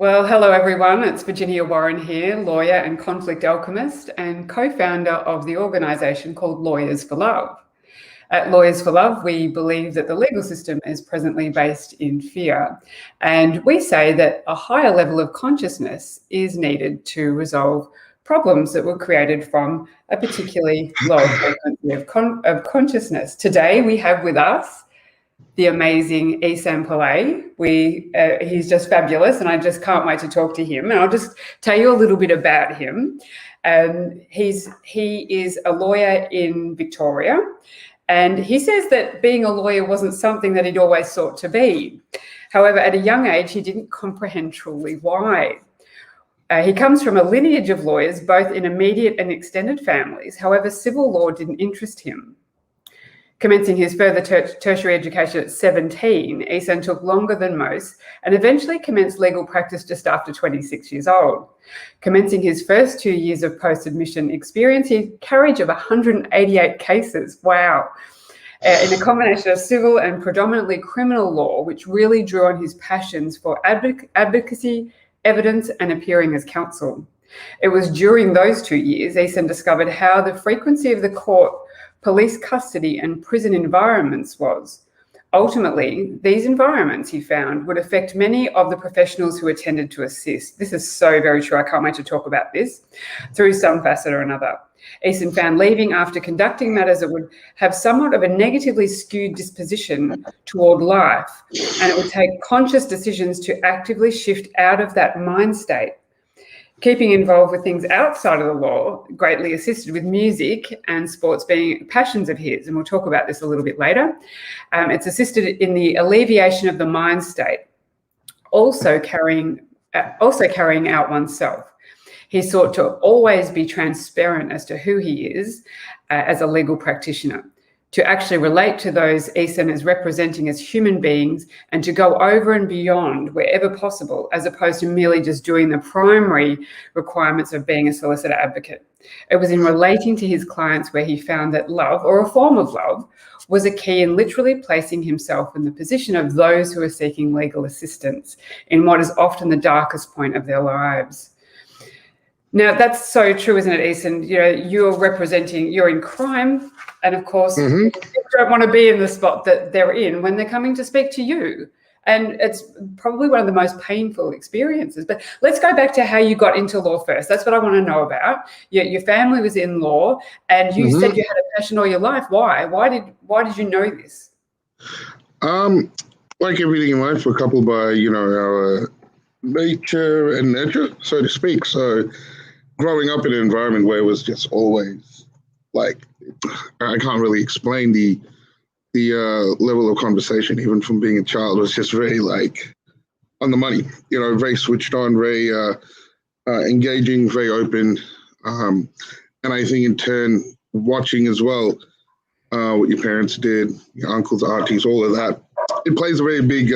Well, hello everyone. It's Virginia Warren here, lawyer and conflict alchemist and co-founder of the organisation called Lawyers for Love. At Lawyers for Love, we believe that the legal system is presently based in fear, and we say that a higher level of consciousness is needed to resolve problems that were created from a particularly low frequency of consciousness. Today, we have with us the amazing Esan Pilai. He's just fabulous, and I just can't wait to talk to him. And I'll just tell you a little bit about him. He is a lawyer in Victoria, and he says that being a lawyer wasn't something that he'd always sought to be. However, at a young age, he didn't comprehend truly why. He comes from a lineage of lawyers, both in immediate and extended families. However, civil law didn't interest him. Commencing his further tertiary education at 17, Esan took longer than most and eventually commenced legal practice just after 26 years old. Commencing his first 2 years of post-admission experience, he had carriage of 188 cases. Wow. In a combination of civil and predominantly criminal law, which really drew on his passions for advocacy, evidence, and appearing as counsel. It was during those 2 years, Esan discovered how the frequency of the court, police custody and prison environments was. Ultimately, these environments, he found, would affect many of the professionals who attended to assist. This is so very true. I can't wait to talk about this through some facet or another. Esan found leaving after conducting matters that would have somewhat of a negatively skewed disposition toward life, and it would take conscious decisions to actively shift out of that mind state. Keeping involved with things outside of the law greatly assisted, with music and sports being passions of his, and we'll talk about this a little bit later. It's assisted in the alleviation of the mind state, also carrying out oneself. He sought to always be transparent as to who he is as a legal practitioner, to actually relate to those Esan is representing as human beings and to go over and beyond wherever possible, as opposed to merely just doing the primary requirements of being a solicitor advocate. It was in relating to his clients where he found that love, or a form of love, was a key in literally placing himself in the position of those who are seeking legal assistance in what is often the darkest point of their lives. Now, that's so true, isn't it, Esan? You know, you're in crime, and of course, you don't want to be in the spot that they're in when they're coming to speak to you. And it's probably one of the most painful experiences. But let's go back to how you got into law first. That's what I want to know about. Your family was in law, and you said you had a passion all your life. Why? Why did you know this? Like everything in life, we're coupled by, our nature and nurture, so to speak. So growing up in an environment where it was just always like, I can't really explain the level of conversation, even from being a child, was just very like on the money, very switched on, very engaging, very open. And I think in turn, watching as well, what your parents did, your uncles, aunties, all of that, it plays a very big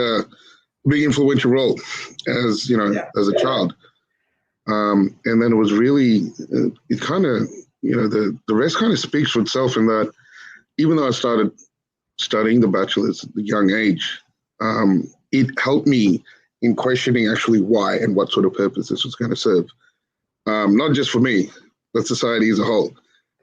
influential role as, as a child. And then it was really, it kind of, the rest kind of speaks for itself in that even though I started studying the bachelor's at a young age, it helped me in questioning actually why and what sort of purpose this was going to serve. Not just for me, but society as a whole.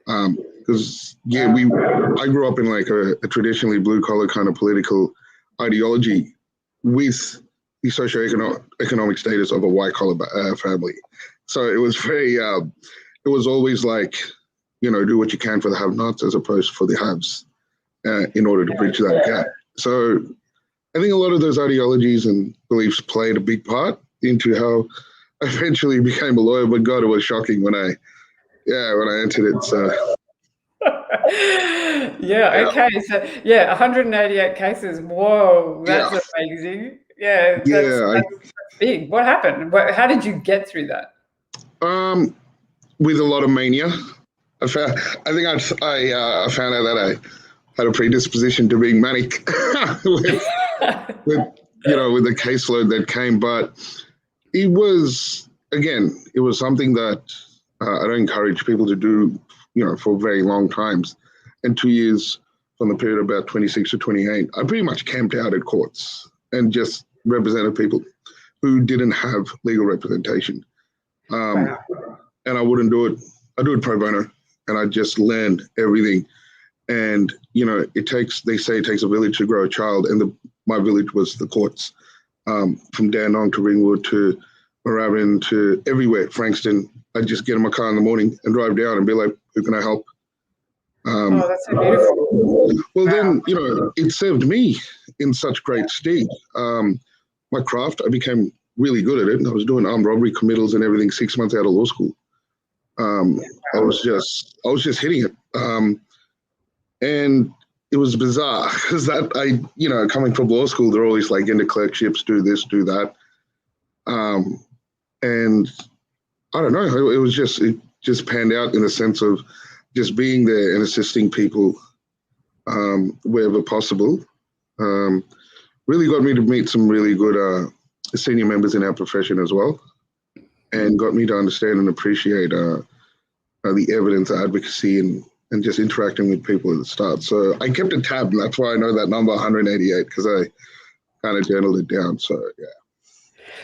Because, I grew up in like a traditionally blue collar kind of political ideology with the socioeconomic status of a white collar family. So it was very, it was always like, do what you can for the have-nots as opposed for the haves in order to bridge that gap. So I think a lot of those ideologies and beliefs played a big part into how I eventually became a lawyer. But God, it was shocking when I entered it. So. Okay. So 188 cases. Whoa, that's amazing. That's big. What happened? How did you get through that? With a lot of mania. I found out that I had a predisposition to being manic with the caseload that came. But it was something that I don't encourage people to do, for very long times. And 2 years from the period of about 26 to 28, I pretty much camped out at courts and just represented people who didn't have legal representation. Wow. And I wouldn't do it. I do it pro bono, and I just learned everything. And, they say it takes a village to grow a child. And my village was the courts, from Dandenong to Ringwood to Moorabbin to everywhere, Frankston. I'd just get in my car in the morning and drive down and be like, who can I help? That's so beautiful. Well, then, it served me in such great stead. My craft, I became really good at it. And I was doing armed robbery committals and everything 6 months out of law school. I was just hitting it. And it was bizarre because coming from law school, they're always like into clerkships, do this, do that. And I don't know, it just panned out in the sense of just being there and assisting people wherever possible. Really got me to meet some really good senior members in our profession as well, and got me to understand and appreciate the evidence, advocacy, and just interacting with people at the start. So I kept a tab, and that's why I know that number 188, because I kind of journaled it down. So, yeah.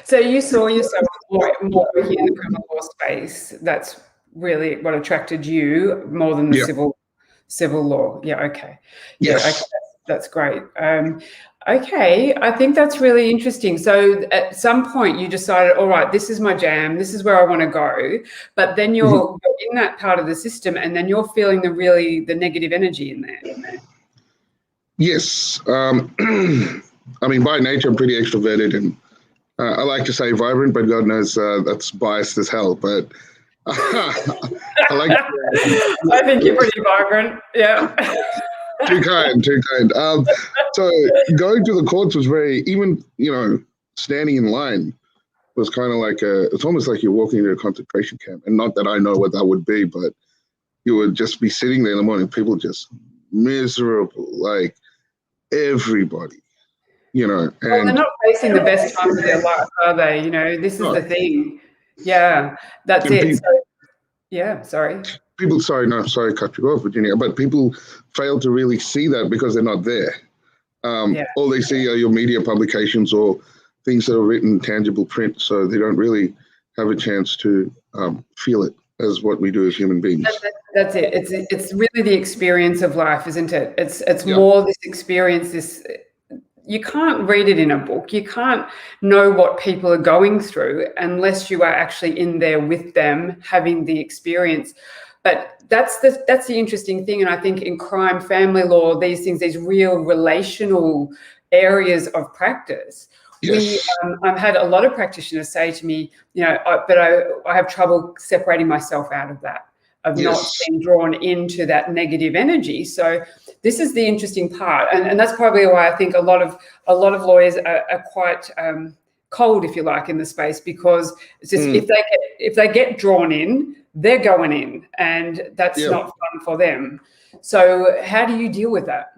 So you saw yourself more working in the criminal law space. That's really what attracted you more than the civil law. Yeah. Okay. Yes. Yeah. Okay, that's great. Okay. I think that's really interesting. So at some point you decided, all right, this is my jam. This is where I want to go. But then you're in that part of the system, and then you're feeling the negative energy in there. Yes. I mean, by nature, I'm pretty extroverted, and I like to say vibrant, but God knows that's biased as hell. But I like. I think you're pretty vibrant. Yeah. Too kind. So going to the courts was even standing in line was kind of like it's almost like you're walking into a concentration camp. And not that I know what that would be, but you would just be sitting there in the morning, people just miserable, like everybody. And they're not facing the best times of their life, are they? This is the thing. Yeah, that's it. Sorry. Sorry to cut you off, Virginia, but people fail to really see that because they're not there. All they see are your media publications or things that are written in tangible print, so they don't really have a chance to feel it as what we do as human beings. That's it. It's really the experience of life, isn't it? It's more this experience, you can't read it in a book. You can't know what people are going through unless you are actually in there with them, having the experience. But that's the interesting thing. And I think in crime, family law, these things, these real relational areas of practice. Yes. I've had a lot of practitioners say to me, I have trouble separating myself out of that, of not being drawn into that negative energy. So this is the interesting part, and that's probably why I think a lot of lawyers are quite cold, if you like, in the space, because it's just if they get drawn in, they're going in, and that's not fun for them. So how do you deal with that?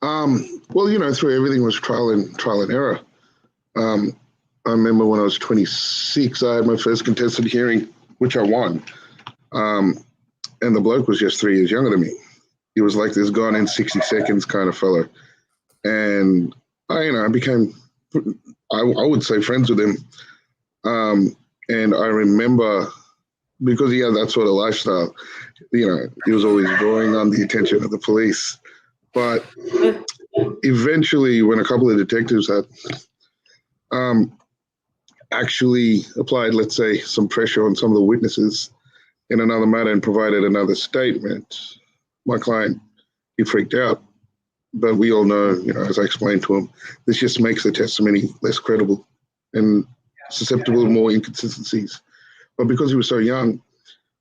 Well, through everything was trial and error. I remember when I was 26, I had my first contested hearing, which I won. And the bloke was just 3 years younger than me. He was like this gone in 60 seconds kind of fellow. And I became, I would say, friends with him. And I remember, because he had that sort of lifestyle, he was always drawing on the attention of the police. But eventually, when a couple of detectives had actually applied, let's say, some pressure on some of the witnesses in another matter and provided another statement, my client, he freaked out. But we all know, as I explained to him, this just makes the testimony less credible and susceptible to more inconsistencies. But because he was so young,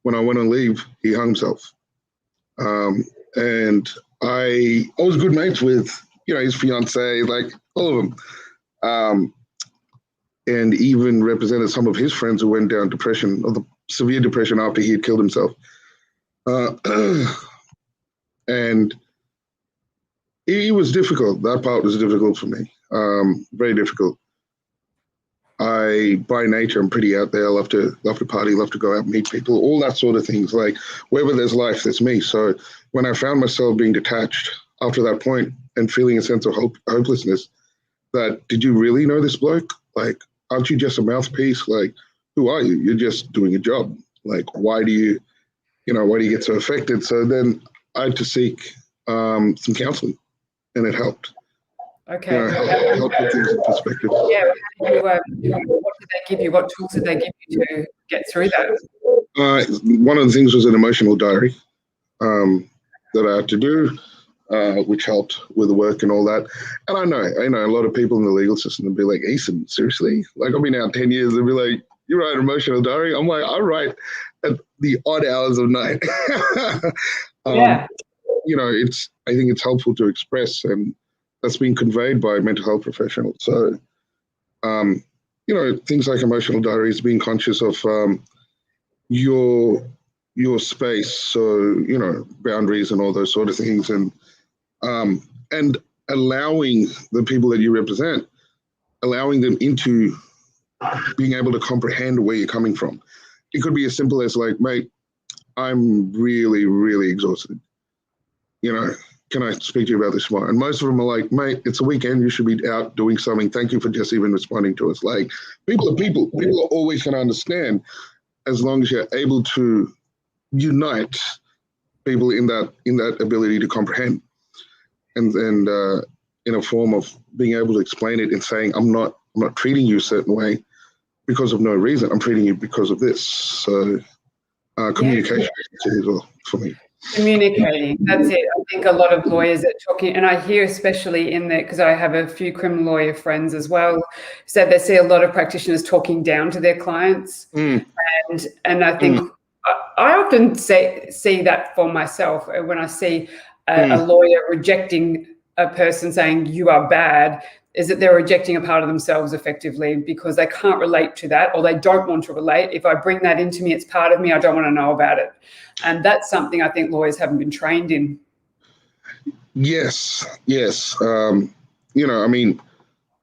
when I went on leave, he hung himself. And I was good mates with, his fiance, like all of them. And even represented some of his friends who went down depression, or the severe depression after he had killed himself. And it was difficult. That part was difficult for me, very difficult. By nature, I'm pretty out there. I love to party, love to go out and meet people, all that sort of things. Like, wherever there's life, there's me. So when I found myself being detached after that point and feeling a sense of hopelessness, that, did you really know this bloke? Like, aren't you just a mouthpiece? Like, who are you? You're just doing a job. Like, why do you get so affected? So then I had to seek some counseling, and it helped. Okay. Helped put things in perspective. Yeah. What did they give you? What tools did they give you to get through that? One of the things was an emotional diary that I had to do, which helped with the work and all that. And I know a lot of people in the legal system would be like, Esan, seriously? Like, I've been out 10 years and be like, you write an emotional diary? I'm like, I write at the odd hours of night. Yeah. I think it's helpful to express, and that's been conveyed by mental health professionals. So, things like emotional diaries, being conscious of your space, so boundaries and all those sort of things, and allowing the people that you represent, allowing them into being able to comprehend where you're coming from. It could be as simple as like, mate, I'm really, really exhausted. Can I speak to you about this tomorrow? And most of them are like, mate, it's a weekend. You should be out doing something. Thank you for just even responding to us. Like, people are people. People are always going to understand as long as you're able to unite people in that ability to comprehend, and in a form of being able to explain it and saying, I'm not treating you a certain way because of no reason. I'm treating you because of this. So communication is as well for me. Communicating, that's it. I think a lot of lawyers are talking, and I hear especially in there, because I have a few criminal lawyer friends as well, so they see a lot of practitioners talking down to their clients. And I think I often see that for myself when I see a lawyer rejecting a person saying you are bad, is that they're rejecting a part of themselves effectively because they can't relate to that, or they don't want to relate. If I bring that into me, it's part of me. I don't want to know about it. And that's something I think lawyers haven't been trained in. Yes.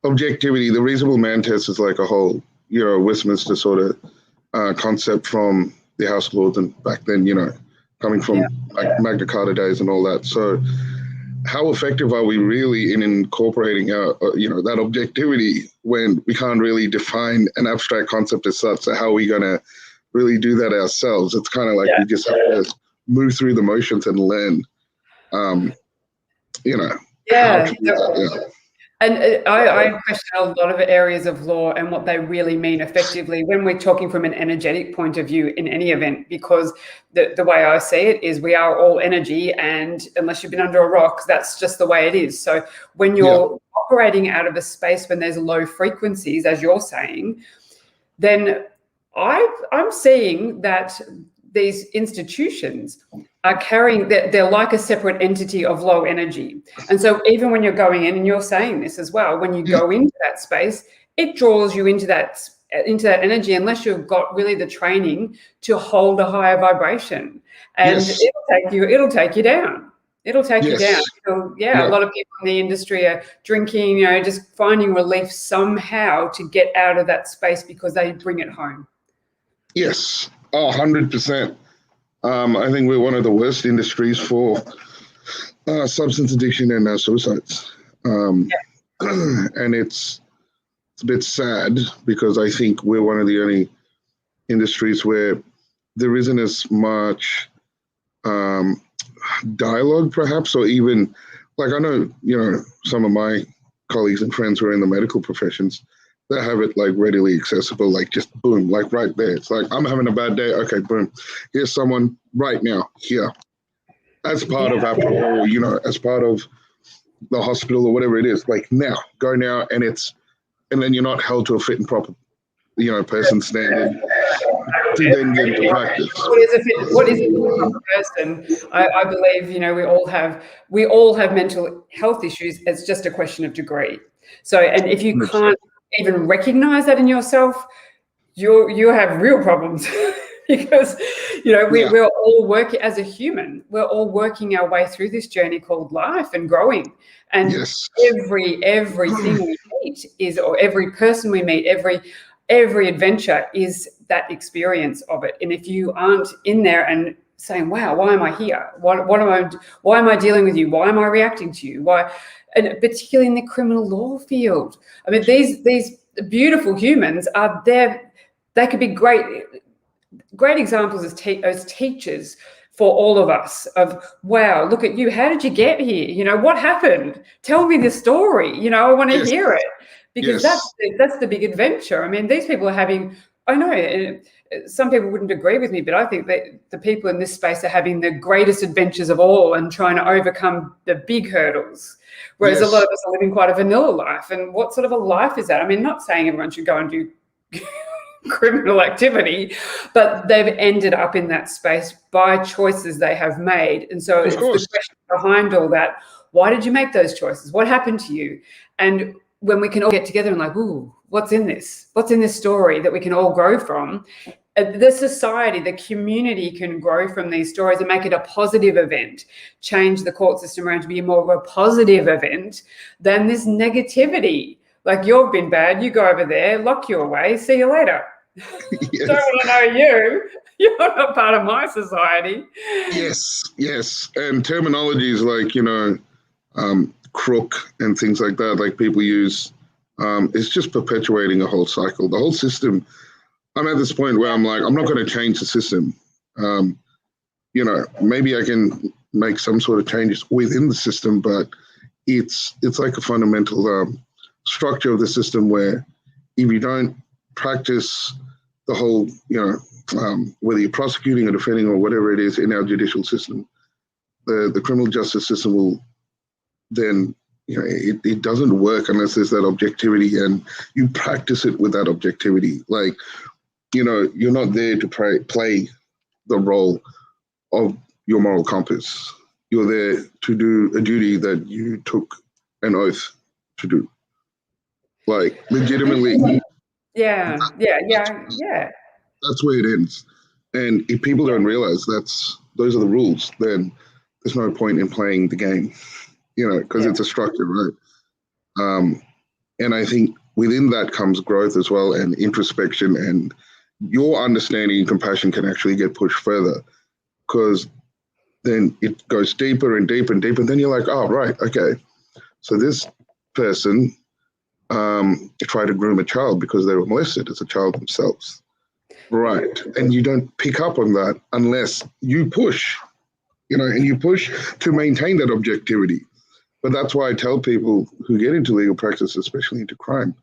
Objectivity, the reasonable man test is like a whole, Westminster sort of concept from the House of Lords and back then, coming from like Magna Carta days and all that. So how effective are we really in incorporating that objectivity when we can't really define an abstract concept as such? So how are we going to really do that ourselves? It's kind of like we just have to move through the motions and learn, how to do that. And I question a lot of areas of law and what they really mean effectively when we're talking from an energetic point of view in any event, because the way I see it is we are all energy, and unless you've been under a rock, that's just the way it is. So when you're operating out of a space when there's low frequencies, as you're saying, then I'm seeing that these institutions are carrying, they're like a separate entity of low energy. And so even when you're going in, and you're saying this as well, when you go into that space, it draws you into that energy unless you've got really the training to hold a higher vibration. And it'll take you down. It'll take you down. So, a lot of people in the industry are drinking, just finding relief somehow to get out of that space because they bring it home. Yes, 100%. I think we're one of the worst industries for substance addiction and suicides. And it's a bit sad because I think we're one of the only industries where there isn't as much dialogue, perhaps, or even, like, I know, some of my colleagues and friends who are in the medical professions that have it like readily accessible, like just boom, like right there. It's like, I'm having a bad day. Okay, boom. Here's someone right now here. As part of our parole, as part of the hospital or whatever it is, like now, go now. And then you're not held to a fit and proper, person standard to then get into practice. What is a fit person? I believe, we all have mental health issues. It's just a question of degree. So, and if you can't even recognize that in yourself, you have real problems because we're all working as a human. We're all working our way through this journey called life and growing. And everything we meet is, or every person we meet, every adventure is that experience of it. And if you aren't in there and saying, wow, why am I here? Why am I dealing with you? Why am I reacting to you? Why? And particularly in the criminal law field. I mean, these beautiful humans are there. They could be great examples as teachers for all of us of, wow, look at you. How did you get here? You know, what happened? Tell me the story. You know, I want to hear it, because that's the big adventure. I mean, these people are having, I know some people wouldn't agree with me, but I think that the people in this space are having the greatest adventures of all and trying to overcome the big hurdles. Whereas a lot of us are living quite a vanilla life. And what sort of a life is that? I mean, not saying everyone should go and do criminal activity, but they've ended up in that space by choices they have made. And so it's the question behind all that, why did you make those choices? What happened to you? And when we can all get together and like, ooh, what's in this? What's in this story that we can all grow from? The society, the community can grow from these stories and make it a positive event, change the court system around to be more of a positive event than this negativity. Like, you've been bad, you go over there, lock you away, see you later. Don't want to know you. You're not part of my society. Yes. And terminologies like, you know, crook and things like that, like people use, it's just perpetuating a whole cycle. The whole system, I'm at this point where I'm like, I'm not going to change the system. You know, maybe I can make some sort of changes within the system, but it's like a fundamental structure of the system where if you don't practice the whole, you know, whether you're prosecuting or defending or whatever it is in our judicial system, the criminal justice system will then, you know, it doesn't work unless there's that objectivity and you practice it with that objectivity. Like, you know, you're not there to play the role of your moral compass. You're there to do a duty that you took an oath to do. Like, legitimately. Yeah. That's where it ends. And if people don't realize those are the rules, then there's no point in playing the game, you know, because it's a structure, right? And I think within that comes growth as well, and introspection, and your understanding and compassion can actually get pushed further, because then it goes deeper and deeper and deeper. And then you're like, oh, right, okay. So this person tried to groom a child because they were molested as a child themselves. Right. And you don't pick up on that unless you push, you know, and you push to maintain that objectivity. But that's why I tell people who get into legal practice, especially into crime,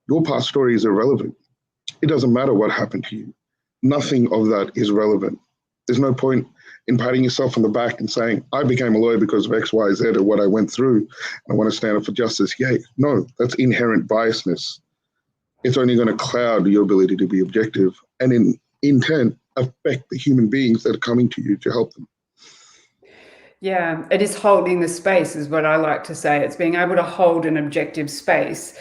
your past story is irrelevant. It doesn't matter what happened to you. Nothing of that is relevant. There's no point in patting yourself on the back and saying, I became a lawyer because of X, Y, Z, or what I went through. I want to stand up for justice. Yay. No, that's inherent biasness. It's only going to cloud your ability to be objective and in turn affect the human beings that are coming to you to help them. Yeah, it is holding the space is what I like to say. It's being able to hold an objective space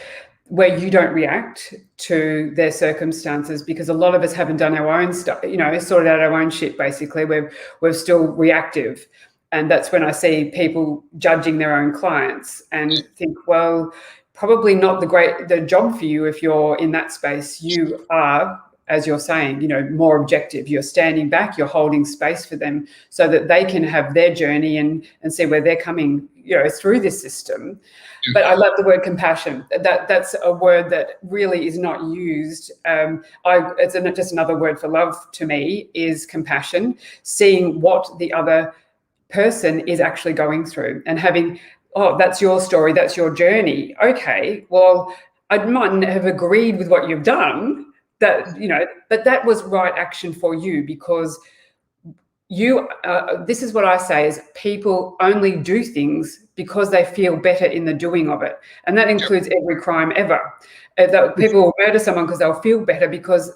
where you don't react to their circumstances, because a lot of us haven't done our own stuff, you know, sorted out our own shit, basically. We're still reactive. And that's when I see people judging their own clients and think, well, probably not the job for you if you're in that space. You are, as you're saying, you know, more objective. You're standing back, you're holding space for them so that they can have their journey and see where they're coming, you know, through this system. But I love the word compassion. That's a word that really is not used. It's just another word for love to me, is compassion, seeing what the other person is actually going through and having, oh, that's your story, that's your journey. Okay, well, I mightn't have agreed with what you've done, that, you know, but that was right action for you, because you, this is what I say, is people only do things because they feel better in the doing of it. And that includes every crime ever. That people will murder someone because they'll feel better, because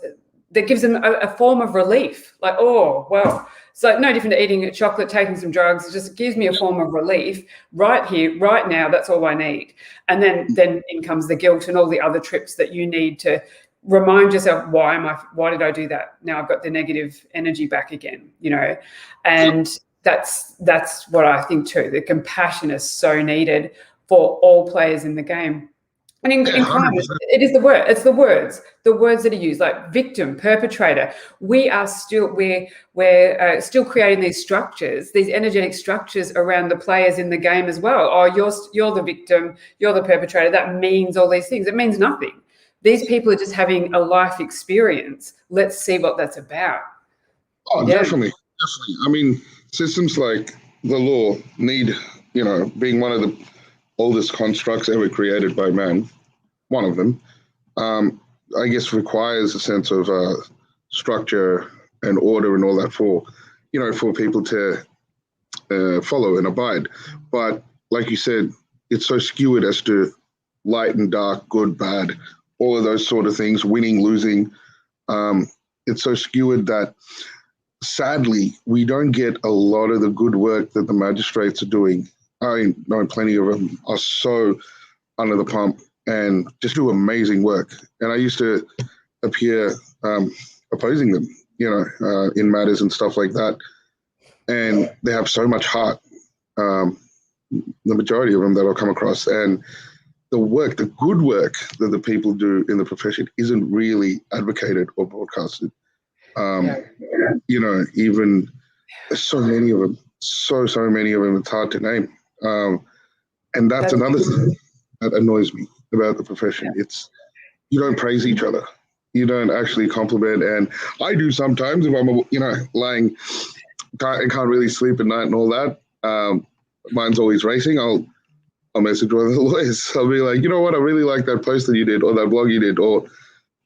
that gives them a form of relief. Like, oh, well, it's like no different to eating chocolate, taking some drugs. It just gives me a form of relief right here, right now. That's all I need. And then in comes the guilt and all the other trips that you need to remind yourself, why did I do that? Now I've got the negative energy back again, you know. And that's what I think too. The compassion is so needed for all players in the game. And in crime, it is it's the words that are used, like victim, perpetrator. We're still creating these structures, these energetic structures around the players in the game as well. Oh, you're the victim, you're the perpetrator. That means all these things. It means nothing. These people are just having a life experience. Let's see what that's about. Oh, definitely. I mean, systems like the law need, being one of the oldest constructs ever created by man, one of them, I guess requires a sense of structure and order and all that for people to follow and abide. But like you said, it's so skewered as to light and dark, good, bad, all of those sort of things, winning, losing. It's so skewered that sadly, we don't get a lot of the good work that the magistrates are doing. I know plenty of them are so under the pump and just do amazing work. And I used to appear opposing them, in matters and stuff like that. And they have so much heart, the majority of them that I'll come across. And the good work that the people do in the profession isn't really advocated or broadcasted. Even there's so many of them, so many of them, it's hard to name. And that's another thing that annoys me about the profession. It's, you don't praise each other. You don't actually compliment. And I do sometimes if I'm, lying, can't really sleep at night and all that. Mine's always racing. I'll message one of the lawyers. I'll be like, you know what? I really like that post that you did, or that blog you did, or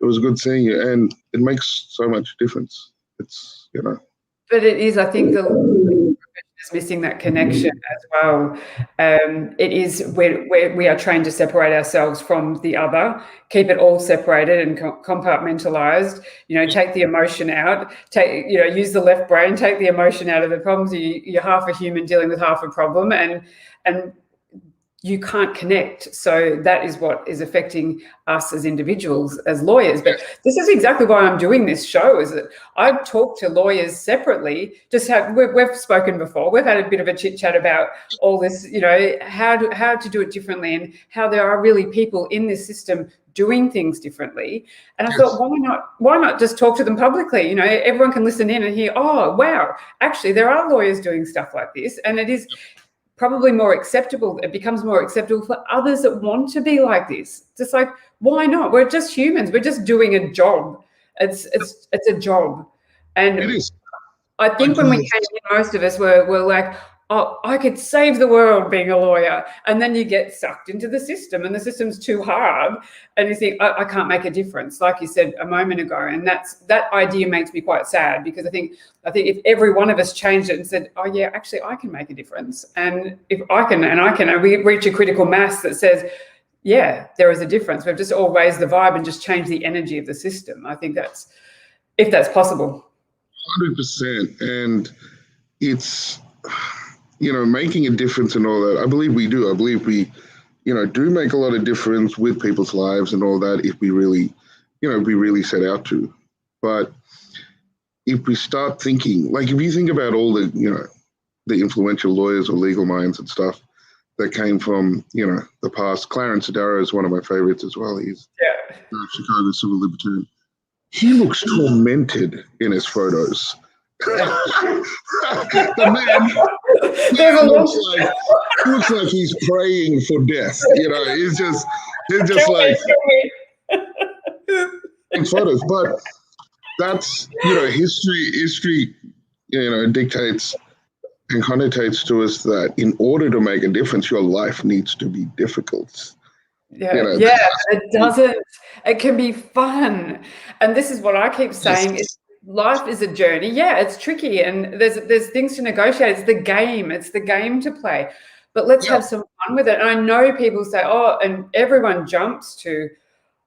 it was good seeing you. And it makes so much difference. It's, But it is, I think, the profession is missing that connection as well. It is where we are trained to separate ourselves from the other, keep it all separated and compartmentalized. Take the emotion out. Use the left brain. Take the emotion out of the problems. You're half a human dealing with half a problem, and you can't connect. So that is what is affecting us as individuals, as lawyers. But this is exactly why I'm doing this show, is that I've talked to lawyers separately. We've spoken before. We've had a bit of a chit chat about all this, how to do it differently, and how there are really people in this system doing things differently. And I thought, why not just talk to them publicly? Everyone can listen in and hear, oh, wow, actually there are lawyers doing stuff like this. And it is probably more acceptable. It becomes more acceptable for others that want to be like this. Just like, why not? We're just humans. We're just doing a job. It's a job. And it is. I think when we came in, most of us were like, oh, I could save the world being a lawyer. And then you get sucked into the system, and the system's too hard. And you think, I can't make a difference, like you said a moment ago. And that idea makes me quite sad, because I think if every one of us changed it and said, oh yeah, actually I can make a difference. And if I can, and we reach a critical mass that says, yeah, there is a difference. We've just all raised the vibe and just changed the energy of the system. I think that's, if that's possible. 100%. And it's, making a difference and all that. I believe we do. I believe we, do make a lot of difference with people's lives and all that if we really, set out to. But if we start thinking, like if you think about all the, the influential lawyers or legal minds and stuff that came from, the past. Clarence Darrow is one of my favorites as well. He's Chicago civil libertarian. He looks tormented in his photos. The man looks like he's praying for death. He's just like in photos. But that's history dictates and connotates to us that in order to make a difference, your life needs to be difficult. It doesn't. It can be fun, and this is what I keep saying: is life is a journey. Yeah, it's tricky, and there's things to negotiate. It's the game. It's the game to play. But let's have some fun with it. And I know people say, oh, and everyone jumps to,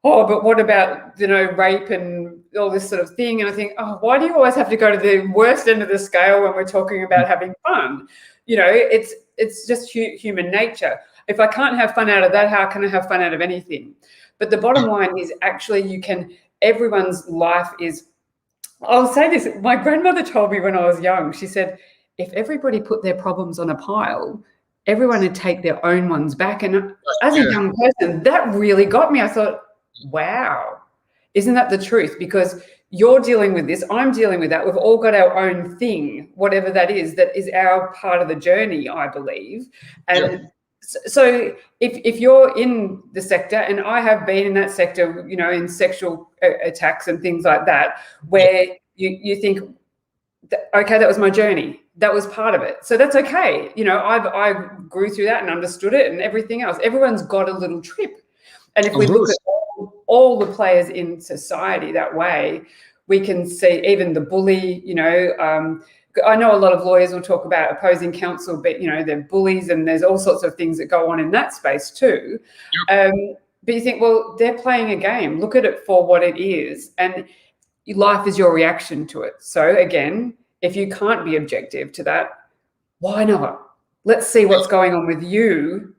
oh, but what about rape and all this sort of thing? And I think, oh, why do you always have to go to the worst end of the scale when we're talking about having fun? It's just human nature. If I can't have fun out of that, how can I have fun out of anything? But the bottom line is actually everyone's life is, I'll say this, my grandmother told me when I was young, she said, if everybody put their problems on a pile, everyone would take their own ones back. And as a young person, that really got me. I thought, wow, isn't that the truth? Because you're dealing with this, I'm dealing with that. We've all got our own thing, whatever that is our part of the journey, I believe. And So if you're in the sector, and I have been in that sector, you know, in sexual attacks and things like that, where you think, okay, that was my journey. That was part of it. So that's okay. You know, I grew through that and understood it and everything else. Everyone's got a little trip. And if we look at all the players in society that way, we can see even the bully, you know, I know a lot of lawyers will talk about opposing counsel, but, you know, they're bullies and there's all sorts of things that go on in that space too. But you think, well, they're playing a game. Look at it for what it is. And life is your reaction to it. So again, if you can't be objective to that, why not? Let's see what's going on with you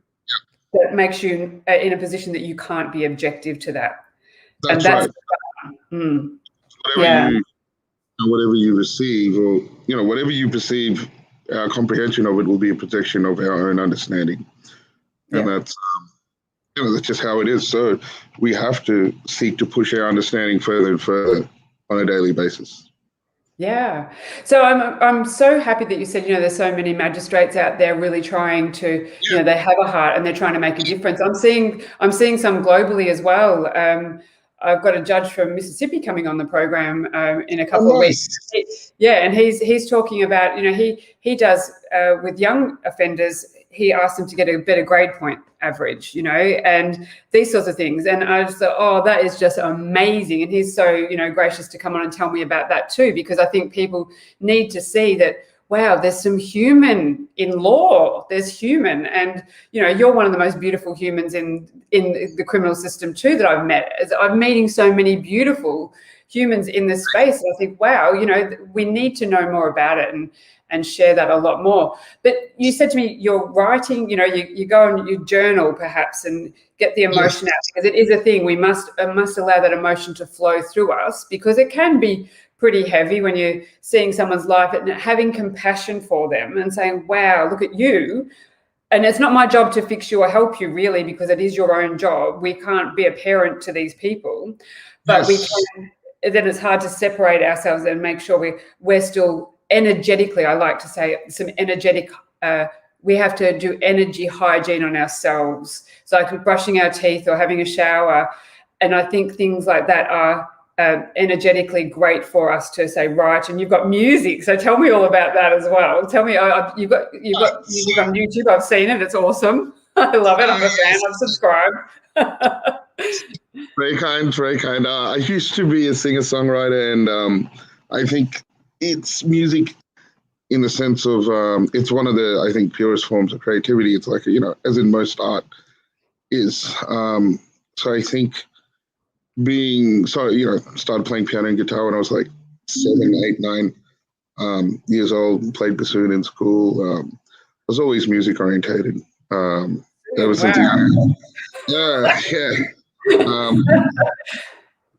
that makes you in a position that you can't be objective to that. That's right. Whatever you receive, or, you know, whatever you perceive, our comprehension of it will be a projection of our own understanding. And that's, you know, that's just how it is. So we have to seek to push our understanding further and further on a daily basis. Yeah. So I'm so happy that you said, you know, there's so many magistrates out there really trying to, you know, they have a heart and they're trying to make a difference. I'm seeing some globally as well. I've got a judge from Mississippi coming on the program in a couple of weeks. Yeah, and he's talking about, you know, he does with young offenders, he asks them to get a better grade point average, you know, and these sorts of things. And I just thought, oh, that is just amazing. And he's so, you know, gracious to come on and tell me about that too, because I think people need to see that, wow, there's some human in law. There's human. And, you know, you're one of the most beautiful humans in the criminal system too that I've met. As I'm meeting so many beautiful humans in this space. And I think, wow, you know, we need to know more about it and share that a lot more. But you said to me, you're writing, you know, you go and you journal perhaps and get the emotion out, because it is a thing. We must allow that emotion to flow through us, because it can be pretty heavy when you're seeing someone's life and having compassion for them and saying, wow, look at you. And it's not my job to fix you or help you really, because it is your own job. We can't be a parent to these people, but we can. Then it's hard to separate ourselves and make sure we're still energetically, I like to say, some energetic, we have to do energy hygiene on ourselves. So like brushing our teeth or having a shower. And I think things like that are energetically great for us to say, right. And you've got music. So tell me all about that as well. Tell me, you've got music on YouTube. I've seen it. It's awesome. I love it. I'm a fan. I've subscribed. Very kind, very kind. I used to be a singer-songwriter, and I think it's music in the sense of it's one of the, I think, purest forms of creativity. It's like, you know, as in most art is. So I think started playing piano and guitar when I was like 7, 8, 9 years old, played bassoon in school. I was always music orientated. Ever since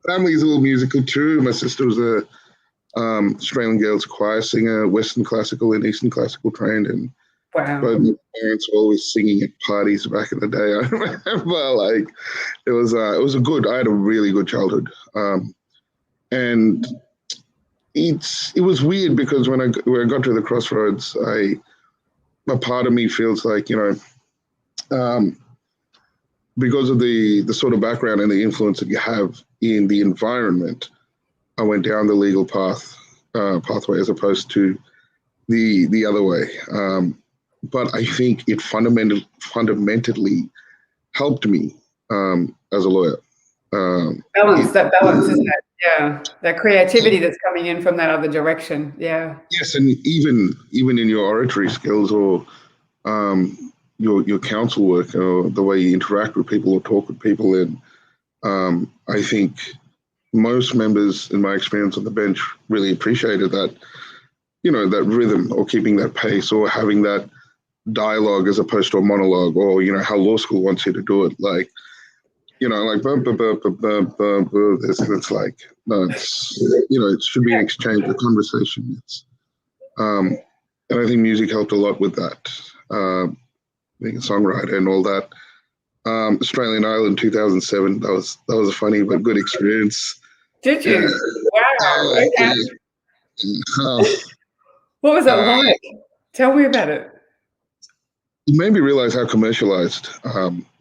family's a little musical too. My sister was a Australian Girls Choir singer, Western classical and Eastern classical trained, and both my parents were always singing at parties back in the day. I remember, like, it was I had a really good childhood, and it was weird because when I got to the crossroads, a part of me feels like, you know, because of the sort of background and the influence that you have in the environment, I went down the legal pathway as opposed to the other way. But I think it fundamentally helped me as a lawyer. That balance, isn't it? Yeah, that creativity that's coming in from that other direction. Yeah. Yes, and even in your oratory skills or your counsel work or the way you interact with people or talk with people, and I think most members, in my experience on the bench, really appreciated that, you know, that rhythm or keeping that pace or having that dialogue as opposed to a monologue, or, you know, how law school wants you to do it. Like, you know, like, it's like, no, it's, you know, it should be an exchange, a conversation. It's, and I think music helped a lot with that, being a songwriter and all that. Australian Idol in 2007, that was a funny but good experience. Did you? Wow. Okay. What was that like? Tell me about it. it made me realize how commercialized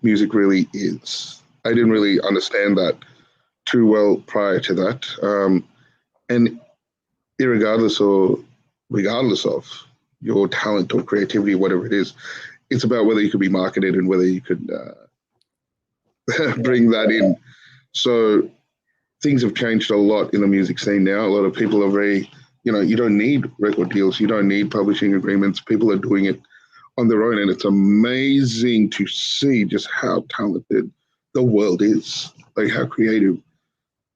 music really is. I didn't really understand that too well prior to that. And regardless of your talent or creativity, whatever it is, it's about whether you could be marketed and whether you could bring that in. So things have changed a lot in the music scene now. A lot of people are very, you don't need record deals, you don't need publishing agreements. People are doing it on their own, and it's amazing to see just how talented the world is, like how creative,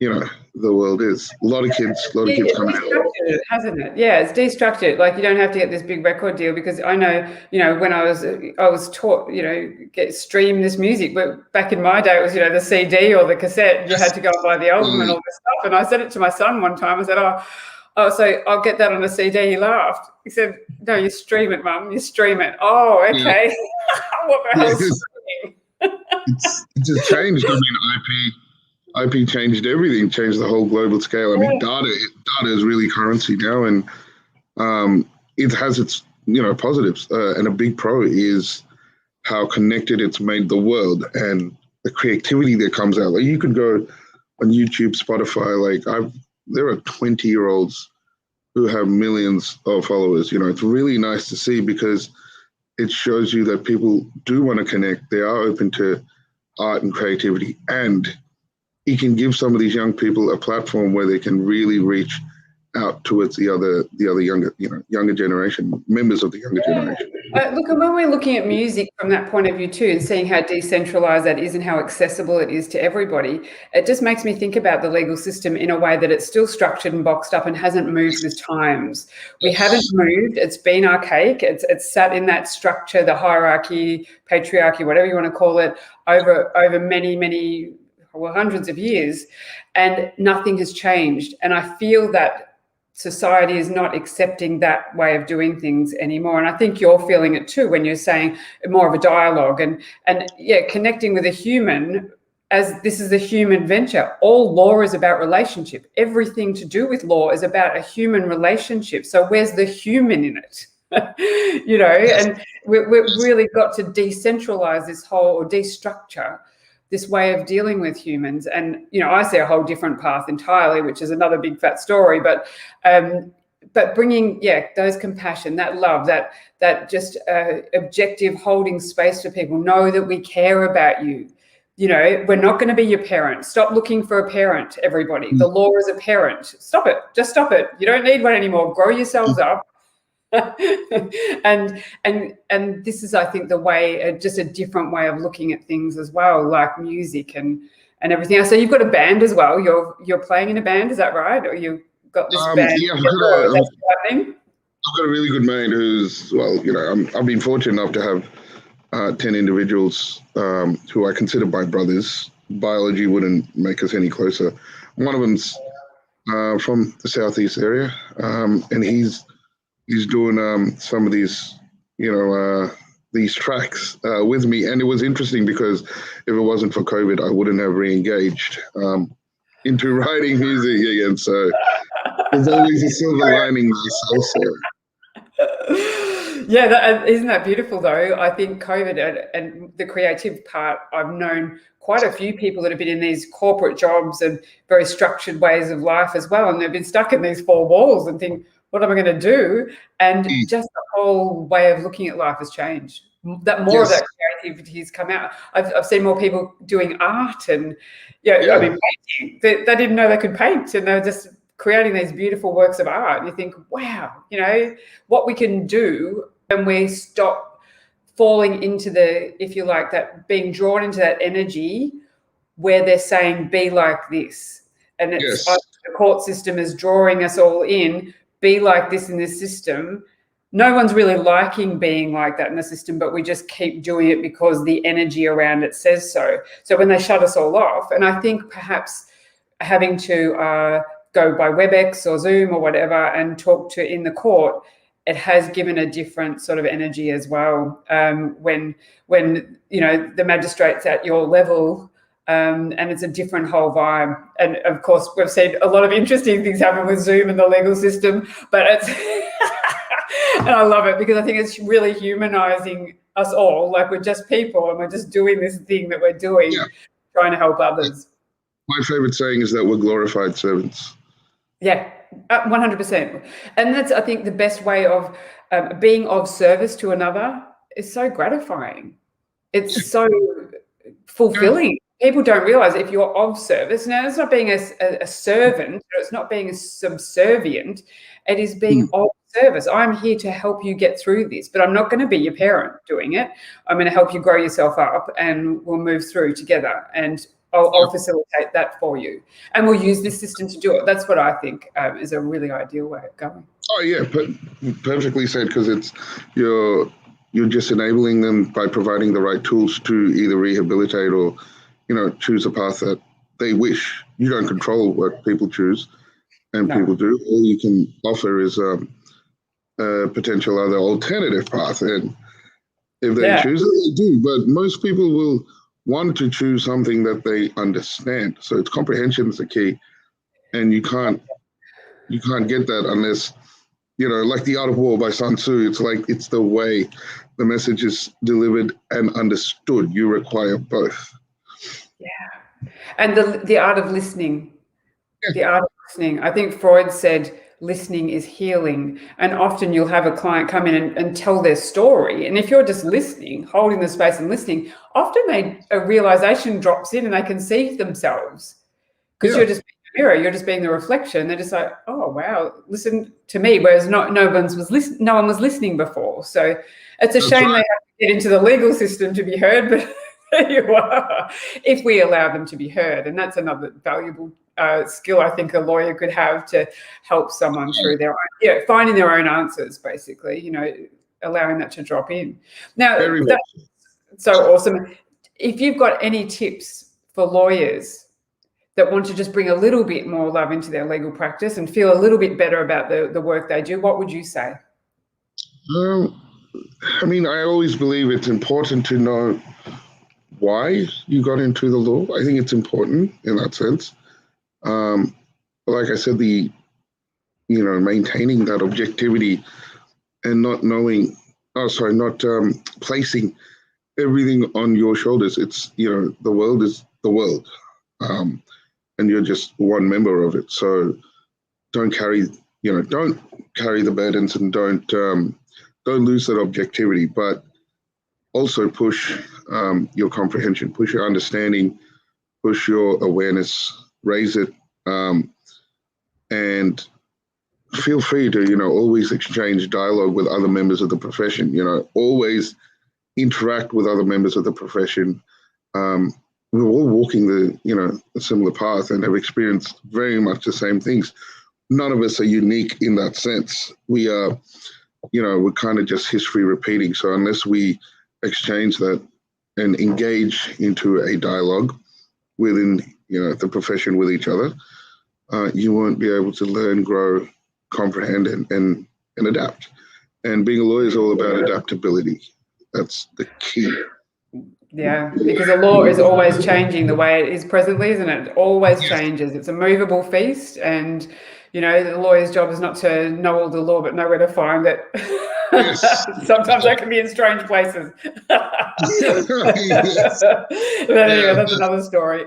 the world is. A lot of kids coming out. Hasn't it? Yeah, it's destructured. Like, you don't have to get this big record deal, because I know, when I was taught, get stream this music, but back in my day it was, the CD or the cassette. You had to go and buy the album and all this stuff. And I said it to my son one time. I said, oh, so I'll get that on a CD. He laughed. He said, no, you stream it, Mum. You stream it. Oh, okay. Yeah. What the hell's streaming? It's just changed. I mean, IP changed everything, changed the whole global scale. I mean, data is really currency now, and it has its positives. And a big pro is how connected it's made the world and the creativity that comes out. Like, you could go on YouTube, Spotify. Like, there are 20-year-olds who have millions of followers. It's really nice to see, because it shows you that people do want to connect. They are open to art and creativity, and it can give some of these young people a platform where they can really reach out towards the other younger generation, members of the younger generation. Look, and when we're looking at music from that point of view too, and seeing how decentralized that is and how accessible it is to everybody, it just makes me think about the legal system in a way that it's still structured and boxed up and hasn't moved with times. We haven't moved. It's been archaic. It's sat in that structure, the hierarchy, patriarchy, whatever you want to call it, over many, hundreds of years, and nothing has changed. And I feel that society is not accepting that way of doing things anymore. And I think you're feeling it too when you're saying more of a dialogue and connecting with a human, as this is a human venture. All law is about relationship. Everything to do with law is about a human relationship. So where's the human in it? And we've really got to decentralize this whole, or destructure this way of dealing with humans. And, I see a whole different path entirely, which is another big fat story, but bringing, those compassion, that love, that just objective holding space for people, know that we care about you. We're not going to be your parent. Stop looking for a parent, everybody. The law is a parent. Stop it. Just stop it. You don't need one anymore. Grow yourselves up. and this is, I think, the way, just a different way of looking at things as well, like music and everything else. So you've got a band as well. You're playing in a band, is that right? Or you've got this band? Yeah, I've got a really good mate who's, I've been fortunate enough to have 10 individuals who I consider my brothers. Biology wouldn't make us any closer. One of them's from the southeast area, and he's doing some of these, these tracks with me. And it was interesting because if it wasn't for COVID, I wouldn't have re-engaged into writing music again. So there's always a silver lining myself. Yeah, isn't that beautiful though? I think COVID and the creative part, I've known quite a few people that have been in these corporate jobs and very structured ways of life as well. And they've been stuck in these four walls and think, what am I going to do? And just the whole way of looking at life has changed. That more of that creativity has come out. I've seen more people doing art and, I mean, painting. They didn't know they could paint, and they're just creating these beautiful works of art. And you think, wow, what we can do when we stop falling into the, if you like, that being drawn into that energy where they're saying, be like this. And it's the court system is drawing us all in, be like this in this system. No one's really liking being like that in the system, but we just keep doing it because the energy around it says so. So when they shut us all off, and I think perhaps having to go by WebEx or Zoom or whatever and talk to in the court, it has given a different sort of energy as well. When the magistrate's at your level, and it's a different whole vibe. And of course, we've seen a lot of interesting things happen with Zoom and the legal system, but it's, and I love it because I think it's really humanizing us all, like we're just people and we're just doing this thing that we're doing, trying to help others. My favorite saying is that we're glorified servants. Yeah, 100%. And that's, I think, the best way of being of service to another is so gratifying. It's so fulfilling. People don't realize if you're of service, now it's not being a servant, or it's not being a subservient, it is being of service. I'm here to help you get through this, but I'm not going to be your parent doing it. I'm going to help you grow yourself up and we'll move through together, and I'll facilitate that for you. And we'll use this system to do it. That's what I think is a really ideal way of going. Oh, yeah, perfectly said, because it's you're just enabling them by providing the right tools to either rehabilitate or, choose a path that they wish. You don't control what people choose, and people do. All you can offer is a potential other alternative path, and if they choose it, they do. But most people will want to choose something that they understand. So it's comprehension is the key, and you can't get that unless, like The Art of War by Sun Tzu. It's like it's the way the message is delivered and understood. You require both. Yeah, and the art of listening. The art of listening. I think Freud said listening is healing, and often you'll have a client come in and tell their story, and if you're just listening, holding the space and listening, often a realization drops in and they can see themselves, because you're just being the mirror, you're just being the reflection. They're just like, oh wow, listen to me, whereas no one was listening before. So it's a shame they have to get into the legal system to be heard, but there you are, if we allow them to be heard. And that's another valuable skill I think a lawyer could have to help someone through their own, finding their own answers, basically, allowing that to drop in. Now, that's so awesome. If you've got any tips for lawyers that want to just bring a little bit more love into their legal practice and feel a little bit better about the work they do, what would you say? I always believe it's important to know why you got into the law. I think it's important in that sense. Like I said, maintaining that objectivity and not placing everything on your shoulders. It's, the world is the world, and you're just one member of it. So don't carry the burdens, and don't lose that objectivity, but also push your comprehension, push your understanding, push your awareness, raise it, and feel free to, always exchange dialogue with other members of the profession, always interact with other members of the profession. We're all walking a similar path and have experienced very much the same things. None of us are unique in that sense. We are, we're kind of just history repeating. So unless we exchange that and engage into a dialogue within, the profession with each other, you won't be able to learn, grow, comprehend, and adapt. And being a lawyer is all about adaptability. That's the key. Yeah, because the law is always changing the way it is presently, isn't it? It always changes. It's a movable feast, and the lawyer's job is not to know all the law, but know where to find it. Yes. Sometimes that can be in strange places. Yes. But anyway, that's another story.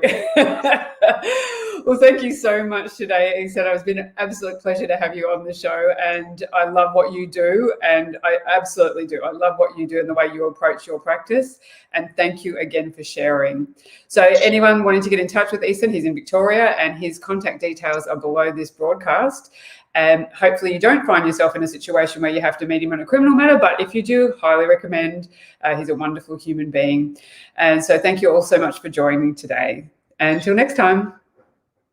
Well, thank you so much today, Esan. It's been an absolute pleasure to have you on the show, and I love what you do, and I absolutely do. I love what you do and the way you approach your practice, and thank you again for sharing. So anyone wanting to get in touch with Esan, he's in Victoria, and his contact details are below this broadcast. And hopefully you don't find yourself in a situation where you have to meet him on a criminal matter, but if you do, highly recommend. He's a wonderful human being. And so thank you all so much for joining today. Until next time.